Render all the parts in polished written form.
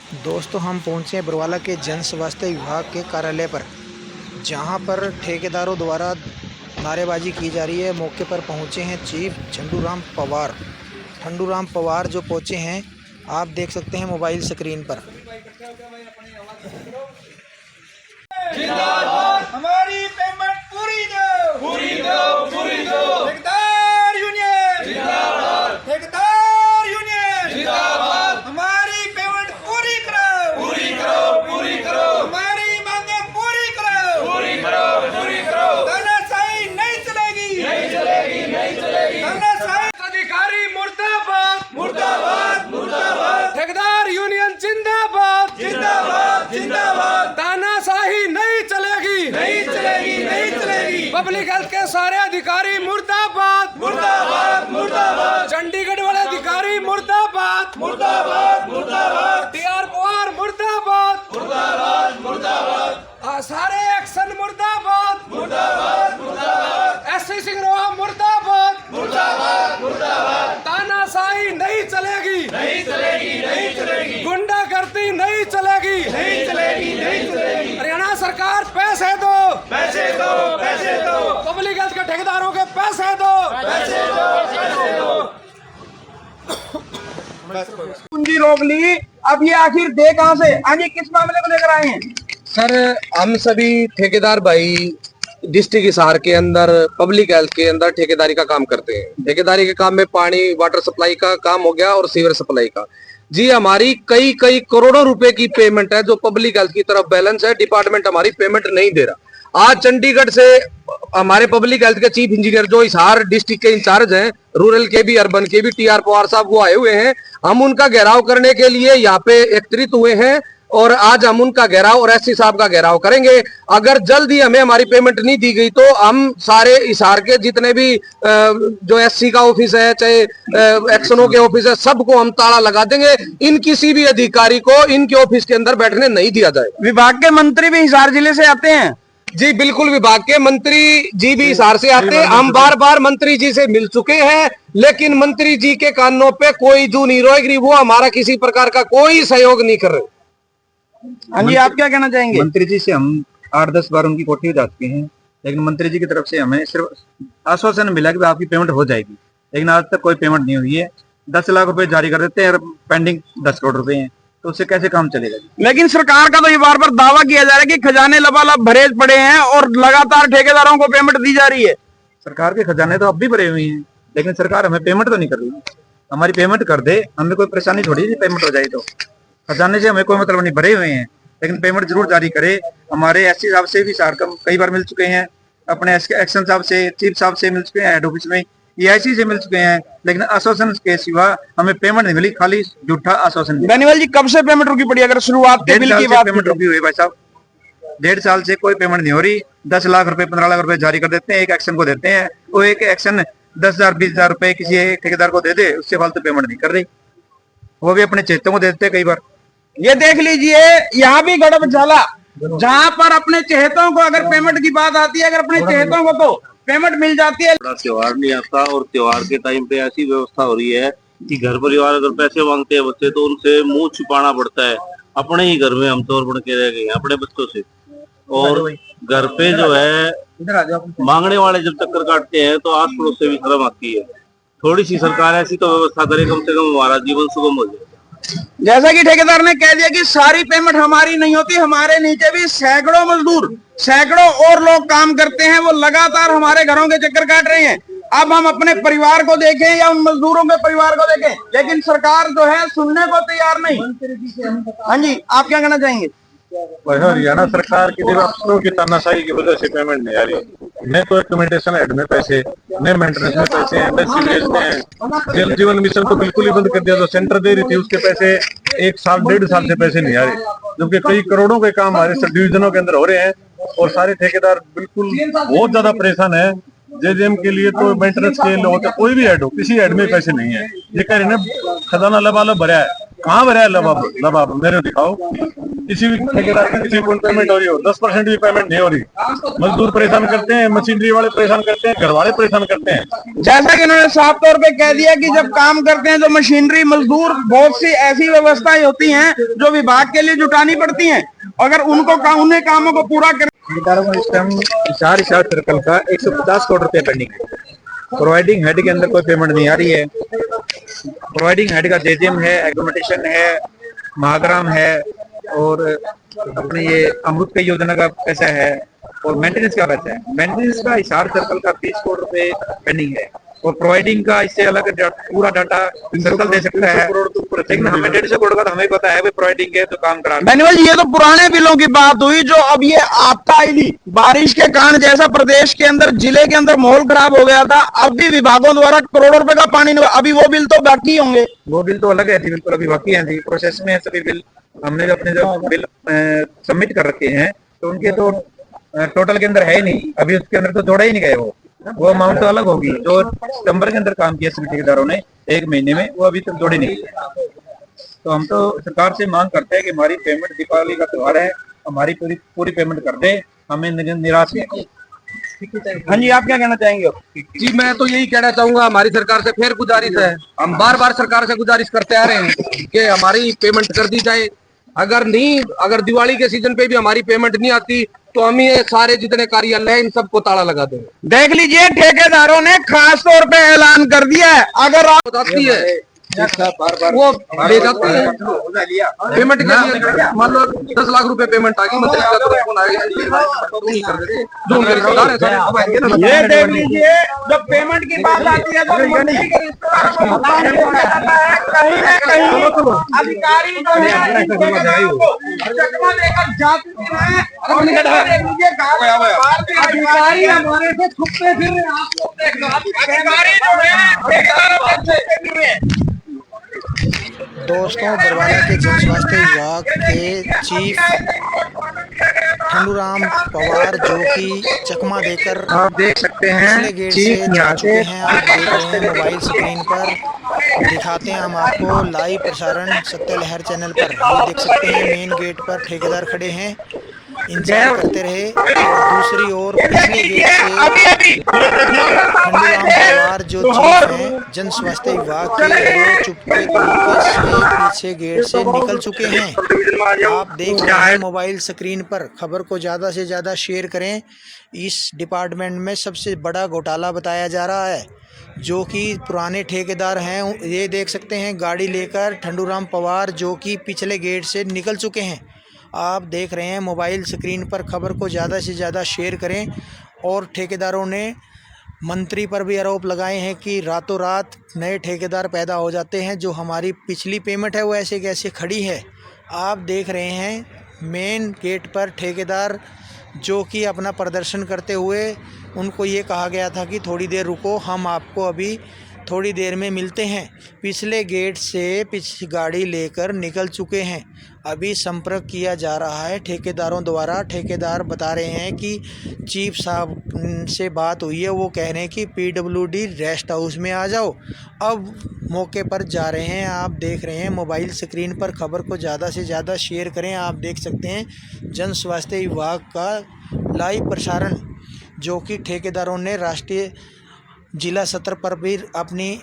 दोस्तों हम पहुंचे हैं बरवाला के जन स्वास्थ्य विभाग के कार्यालय पर, जहां पर ठेकेदारों द्वारा नारेबाजी की जा रही है। मौके पर पहुंचे हैं चीफ झंडूराम पवार जो पहुंचे हैं, आप देख सकते हैं मोबाइल स्क्रीन पर। जिंदाबाद हमारी पेमेंट पूरी दो, पूरी दो, पूरी दो। ठेकेदार यूनियन जिंदाबाद, ठेकेदार यूनियन जिंदाबाद। हमारी पेमेंट पूरी करो, पूरी करो, पूरी करो। हमारी मांगे पूरी करो, पूरी करो, पूरी करो। तानाशाही नहीं चलेगी, नहीं चलेगी, नहीं चलेगी। तानाशाही अधिकारी मुर्दाबाद, मुर्दाबाद, मुर्दाबाद। ठेकेदार यूनियन जिंदाबाद, जिंदाबाद, जिंदाबाद। तानाशाही नहीं चलेगी, नहीं चलेगी, नहीं चलेगी। पब्लिक हेल्थ के सारे अधिकारी मुर्दाबाद, मुर्दाबाद, मुर्दाबाद। चंडीगढ़ वाले अधिकारी मुर्दाबाद, मुर्दाबाद, मुर्दाबाद। टीआर पवार मुर्दाबाद, मुर्दाबाद, मुर्दाबाद। सारे एक्शन मुर्दाबाद, मुर्दाबाद, मुर्दाबाद। एससी सिंह रोहा मुर्दाबाद, मुर्दाबाद, मुर्दाबाद। तानाशाही नहीं चलेगी, नहीं चलेगी, नहीं चलेगी। गुंडागर्दी नहीं चलेगी, नहीं चलेगी, नहीं चलेगी। हरियाणा सरकार पैसे दो, पैसे दो, पैसे दो। पब्लिक हेल्थ के ठेकेदारों के पैसे दो, पैसे दो, पैसे दो। पूंजी रोक ली, अब ये आखिर दे कहां से? आज ये किस मामले को लेकर आए हैं? सर, हम सभी ठेकेदार भाई डिस्ट्रिक्ट हिसार के अंदर पब्लिक हेल्थ के अंदर ठेकेदारी का काम करते हैं। ठेकेदारी के काम में पानी वाटर सप्लाई का काम हो गया और सीवर सप्लाई का। जी, हमारी कई कई करोड़ों रुपए की पेमेंट है जो पब्लिक हेल्थ की तरफ बैलेंस है। डिपार्टमेंट हमारी पेमेंट नहीं दे रहा। आज चंडीगढ़ से हमारे पब्लिक हेल्थ के चीफ इंजीनियर जो हिसार डिस्ट्रिक्ट के इंचार्ज हैं, रूरल के भी अर्बन के भी, टीआर पवार साहब वो आए हुए हैं। हम उनका घेराव करने के लिए यहाँ पे एकत्रित हुए हैं और आज हम उनका घेराव और एससी साहब का घेराव करेंगे। अगर जल्द ही हमें हमारी पेमेंट नहीं दी गई तो हम सारे हिसार के जितने भी जो एससी का ऑफिस है, चाहे एक्शनों के ऑफिस है, सबको हम ताला लगा देंगे। इन किसी भी अधिकारी को इनके ऑफिस के अंदर बैठने नहीं दिया जाएगा। विभाग के मंत्री भी हिसार जिले से आते हैं? जी बिल्कुल, विभाग के मंत्री जी भी हिसार से आते हैं। हम बार बार मंत्री जी से मिल चुके हैं, लेकिन मंत्री जी के कानों पे कोई जू नहीं रोएगी। वो हमारा किसी प्रकार का कोई सहयोग नहीं कर रहे। हाँ जी, आप क्या कहना चाहेंगे? मंत्री जी से हम 8-10 बार उनकी कोठी जा चुके हैं, लेकिन मंत्री जी की तरफ से हमें सिर्फ आश्वासन मिला कि आपकी पेमेंट हो जाएगी, लेकिन आज तक कोई पेमेंट नहीं हुई है। 10 लाख रुपए जारी कर देते हैं और पेंडिंग 10 करोड़ रुपए हैं, तो उससे कैसे काम चलेगा जी? लेकिन सरकार का तो ये बार बार दावा किया जा रहा है कि खजाने लबालब भरे पड़े हैं और लगातार ठेकेदारों को पेमेंट दी जा रही है। सरकार के खजाने तो अब भी भरे हुए हैं, लेकिन सरकार हमें पेमेंट तो नहीं कर रही। हमारी पेमेंट कर दे, हमें कोई परेशानी थोड़ी है, पेमेंट हो जाए तो। खजाने से हमें कोई मतलब नहीं, भरे हुए हैं, लेकिन पेमेंट जरूर जारी करे। हमारे एससी साहब से भी कई बार मिल चुके हैं, अपने एक्शन साहब से, चीफ साहब से मिल चुके हैं, हेड ऑफिस में EIC से मिल चुके हैं, लेकिन आश्वासन के सिवा हमें पेमेंट नहीं मिली, खाली झूठा आश्वासन। बेनीवाल जी, कब से पेमेंट रुकी पड़ी? अगर शुरुआत के बिल की बात पेमेंट रुकी हुई भाई साहब, 1.5 साल से कोई पेमेंट नहीं हो रही। 10 लाख रुपए 15 लाख रुपए जारी कर देते हैं, एक एक्शन को देते हैं। वो एक एक्शन 10,000 20,000 रुपए किसी एक ठेकेदार को दे दे, उससे फालतू पेमेंट नहीं कर रही। वो भी अपने चेतों को दे देते कई बार। ये देख लीजिए, यहाँ भी गड़बड़झाला, जहाँ पर अपने चहेतों को अगर पेमेंट की बात आती है, अगर अपने चहेतों को तो पेमेंट मिल जाती है। त्योहार नहीं आता और त्योहार के टाइम पे ऐसी व्यवस्था हो रही है कि घर परिवार अगर पैसे मांगते हैं बच्चे तो उनसे मुंह छुपाना पड़ता है। अपने ही घर में हम चोर बन के रह गए हैं अपने बच्चों से, और घर पे जो है मांगने वाले जब चक्कर काटते हैं तो आस पड़ोस से भी शर्म आती है। थोड़ी सी सरकार ऐसी तो व्यवस्था करे, कम से कम हमारा जीवन सुगम हो जाए। जैसा कि ठेकेदार ने कह दिया कि सारी पेमेंट हमारी नहीं होती, हमारे नीचे भी सैकड़ों मजदूर, सैकड़ों और लोग काम करते हैं, वो लगातार हमारे घरों के चक्कर काट रहे हैं। अब हम अपने परिवार को देखें या उन मजदूरों के परिवार को देखें, लेकिन सरकार जो है सुनने को तैयार नहीं। हाँ जी, आप क्या कहना चाहेंगे? हरियाणा सरकार की अफसरों की तानाशाही की वजह से पेमेंट नहीं आ रही। न तो एक्कोमोडेशन हेड में पैसे, न मेंटेनेंस में पैसे, एमएससी भेजते हैं। जल जीवन मिशन तो बिल्कुल ही बंद कर दिया। जो सेंटर दे रही थी उसके पैसे 1 साल 1.5 साल से पैसे नहीं आ रहे, जबकि कई करोड़ों के काम हमारे सब डिविजनों के अंदर हो रहे हैं और सारे ठेकेदार बिल्कुल बहुत ज्यादा परेशान है। जेजेएम के लिए तो मेंटेनेंस के लिए होता, कोई भी हेड हो, किसी हेड में पैसे नहीं है। ये कह रहे हैं खजाना लबालब भरा है, कहाँ पर है लबाब मेरे दिखाओ। किसी भी ठेकेदार की किसी को पेमेंट हो रही हो, 10% भी पेमेंट नहीं हो रही। मजदूर परेशान करते हैं, मशीनरी वाले परेशान करते हैं, घर वाले परेशान करते हैं। जैसा कि उन्होंने साफ तौर पे कह दिया कि जब काम करते हैं तो मशीनरी, मजदूर, बहुत सी ऐसी व्यवस्थाएं होती हैं जो विभाग के लिए जुटानी पड़ती हैं। अगर उन्हें कामों को पूरा कर ठेकेदारों को इस टाइम हिसार सर्कल का 150 करोड़ रुपए पेंडिंग है। प्रोवाइडिंग हेड के अंदर कोई पेमेंट नहीं आ रही है। प्रोवाइडिंग हेड का जेजेम है, एग्रीमेंटेशन है, महाग्राम है, और अपने ये अमृत की योजना का पैसा है, और मेंटेनेंस का पैसा है। मेंटेनेंस का हिसार सर्कल का 30 करोड़ रुपए पेंडिंग है, और प्रोवाइडिंग का इससे अलग पूरा डाटा सर्कल दे सकता है। लेकिन हमें 150 करोड़ का तो हमें पता है प्रोवाइडिंग के तो काम करा। मैनुअल, ये तो पुराने बिलों की बात हुई जो अब ये आपका आई थी। बारिश के कारण जैसा प्रदेश के अंदर, जिले के अंदर माहौल खराब हो गया था, अब भी विभागों द्वारा करोड़ों रुपए का पानी, अभी वो बिल तो बाकी होंगे। वो बिल तो अलग है थी, बिल्कुल अभी बाकी है थी, प्रोसेस में है सभी बिल। हमने जो अपने जो बिल सबमिट कर रखे हैं तो उनके तो टोटल के अंदर है ही नहीं, अभी उसके अंदर तो जोड़ा ही नहीं गए। वो अमाउंट तो अलग होगी जो सितंबर के अंदर काम किया सभी ठेकेदारों ने 1 महीने में, वो अभी तक जोड़े नहीं। तो हम तो सरकार से मांग करते हैं कि हमारी पेमेंट, दीपावली का त्योहार है, हमारी पूरी पेमेंट कर दे, हमें निराश नहीं। हाँ जी, आप क्या कहना चाहेंगे? जी मैं तो यही कहना चाहूंगा, हमारी सरकार से फिर गुजारिश है, हम बार बार सरकार से गुजारिश करते आ रहे हैं कि हमारी पेमेंट कर दी जाए। अगर दिवाली के सीजन पे भी हमारी पेमेंट नहीं आती तो हम ये सारे जितने कार्यालय हैं इन सबको ताला लगा देंगे। देख लीजिए, ठेकेदारों ने खास तौर पे ऐलान कर दिया है, अगर आप बताती है वो ले जाते हैं पेमेंट के लिए। मान लो 10 लाख रुपए पेमेंट आ गई, मंत्री का तो फोन आ गया, ये देख लीजिए, जब पेमेंट की बात आती है तो मंत्री के कहीं ना कहीं अधिकारी जो है चकमा देकर जाते हैं। और देख लीजिए, अधिकारी हमारे से छुपते फिर रहे हैं। आप लोग देख लो, अधिकारी जो है ठेकेदारों से छुपते फिर रहे हैं। दोस्तों, बरवाला के जन स्वास्थ्य विभाग के चीफ ठंडूराम पवार जो कि चकमा देकर आप देख सकते हैं पिछले गेट से जा चुके हैं। आप देख रहे हैं मोबाइल स्क्रीन पर, दिखाते हैं हम आपको लाइव प्रसारण सत्य लहर चैनल पर। ये देख सकते हैं मेन गेट पर ठेकेदार खड़े हैं, इंतजार करते रहे। और दूसरी ओर पिछले गेट से ठंडूराम पवार जो चीफ हैं जन स्वास्थ्य विभाग के, वो चुपके तरीके से पीछे गेट से निकल चुके हैं। आप देख रहे हैं मोबाइल स्क्रीन पर। खबर को ज़्यादा से ज़्यादा शेयर करें। इस डिपार्टमेंट में सबसे बड़ा घोटाला बताया जा रहा है, जो कि पुराने ठेकेदार हैं। ये देख सकते हैं गाड़ी लेकर ठंडूराम पवार जो कि पिछले गेट से निकल चुके हैं। आप देख रहे हैं मोबाइल स्क्रीन पर। खबर को ज़्यादा से ज़्यादा शेयर करें। और ठेकेदारों ने मंत्री पर भी आरोप लगाए हैं कि रातों रात नए ठेकेदार पैदा हो जाते हैं। जो हमारी पिछली पेमेंट है वो ऐसे कैसे खड़ी है। आप देख रहे हैं मेन गेट पर ठेकेदार जो कि अपना प्रदर्शन करते हुए, उनको ये कहा गया था कि थोड़ी देर रुको, हम आपको अभी थोड़ी देर में मिलते हैं। पिछले गेट से पिछली गाड़ी लेकर निकल चुके हैं। अभी संपर्क किया जा रहा है ठेकेदारों द्वारा। ठेकेदार बता रहे हैं कि चीफ साहब से बात हुई है, वो कह रहे हैं कि PWD रेस्ट हाउस में आ जाओ। अब मौके पर जा रहे हैं। आप देख रहे हैं मोबाइल स्क्रीन पर। खबर को ज़्यादा से ज़्यादा शेयर करें। आप देख सकते हैं जन स्वास्थ्य विभाग का लाइव प्रसारण, जो कि ठेकेदारों ने राष्ट्रीय जिला सत्र पर भी अपनी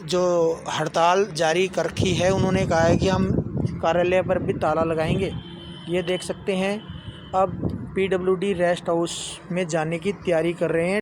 जो हड़ताल जारी कर रखी है। उन्होंने कहा है कि हम कार्यालय पर भी ताला लगाएंगे। ये देख सकते हैं अब PWD रेस्ट हाउस में जाने की तैयारी कर रहे हैं।